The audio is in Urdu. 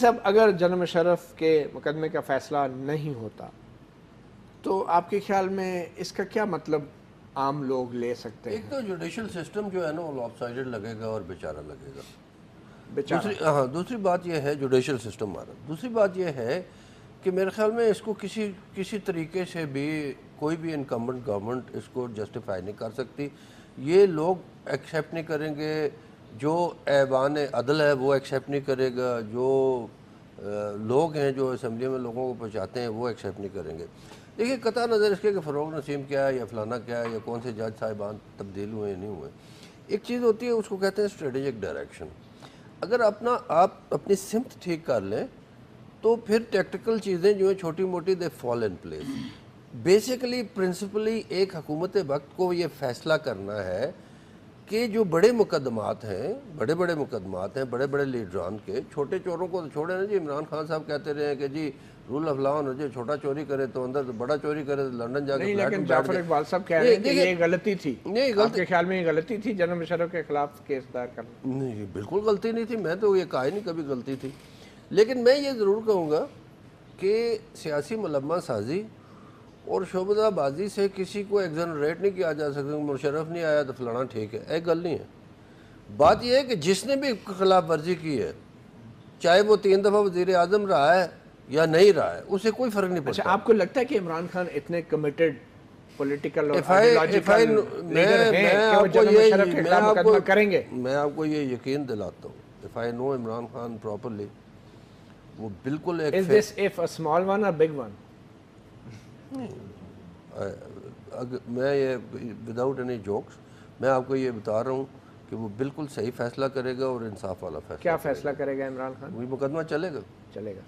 صاحب اگر جناب مشرف کے مقدمے کا فیصلہ نہیں ہوتا تو آپ کے خیال میں اس کا کیا مطلب عام لوگ لے سکتے ہیں؟ ایک تو جوڈیشل سسٹم جو ہے نا وہ لاپ سائڈڈ لگے گا اور بیچارہ لگے گا. بیچارہ دوسری بات یہ ہے جوڈیشل سسٹم ہمارا. دوسری بات یہ ہے کہ میرے خیال میں اس کو کسی طریقے سے بھی کوئی بھی انکمبنٹ گورنمنٹ اس کو جسٹیفائی نہیں کر سکتی. یہ لوگ ایکسیپٹ نہیں کریں گے, جو ایوان عدل ہے وہ ایکسیپٹ نہیں کرے گا, جو لوگ ہیں جو اسمبلی میں لوگوں کو پہنچاتے ہیں وہ ایکسیپٹ نہیں کریں گے. دیکھیے قطع نظر اس کے کہ فروغ نسیم کیا ہے یا فلانا کیا ہے یا کون سے جج صاحبان تبدیل ہوئے یا نہیں ہوئے, ایک چیز ہوتی ہے اس کو کہتے ہیں اسٹریٹجک ڈائریکشن. اگر آپ اپنی سمت ٹھیک کر لیں تو پھر ٹیکٹیکل چیزیں جو ہیں چھوٹی موٹی دے فال ان پلیس. بیسیکلی پرنسپلی ایک حکومت وقت کو یہ فیصلہ کرنا ہے کہ جو بڑے مقدمات ہیں بڑے بڑے لیڈران کے, چھوٹے چوروں کو تو چھوڑے نا جی. عمران خان صاحب کہتے رہے ہیں کہ جی رول آف لا ہونا چاہیے, چھوٹا چوری کرے تو اندر, بڑا چوری کرے تو لندن جا کے نہیں, فلیٹ لیکن میں جعفر اقبال صاحب کہہ رہے ہیں کہ یہ غلطی تھی. آپ کے خیال میں یہ غلطی تھی جناب مشرف کے خلاف کیس دائر کرنا؟ نہیں, یہ بالکل غلطی نہیں تھی. میں تو یہ کہا ہی نہیں کبھی غلطی تھی. لیکن میں یہ ضرور کہوں گا کہ سیاسی ملمہ سازی اور شعبدہ بازی سے کسی کو ایگزنریٹ نہیں کیا جا سکتا. مشرف نہیں آیا تو فلانا ٹھیک ہے, ایک گل نہیں ہے. بات یہ ہے کہ جس نے بھی خلاف ورزی کی ہے, چاہے وہ 3 دفعہ وزیر اعظم رہا ہے یا نہیں رہا ہے, اسے کوئی فرق نہیں پڑتا. اچھا, آپ کو لگتا ہے کہ عمران خان اتنے کمیٹڈ پولیٹیکل اور آئیڈیالوجیکل لیڈر ہیں کہ وہ جناب مشرف کے خلاف مقدمہ کریں گے؟ میں آپ کو یہ یقین دلاتا ہوں, if I know Imran Khan properly, وہ بالکل ایک Is this if a small one or big one? میں یہ وداؤٹ اینی جوکس میں آپ کو یہ بتا رہا ہوں کہ وہ بالکل صحیح فیصلہ کرے گا اور انصاف والا فیصلہ. کیا فیصلہ کرے گا عمران خان؟ وہی مقدمہ چلے گا. چلے گا.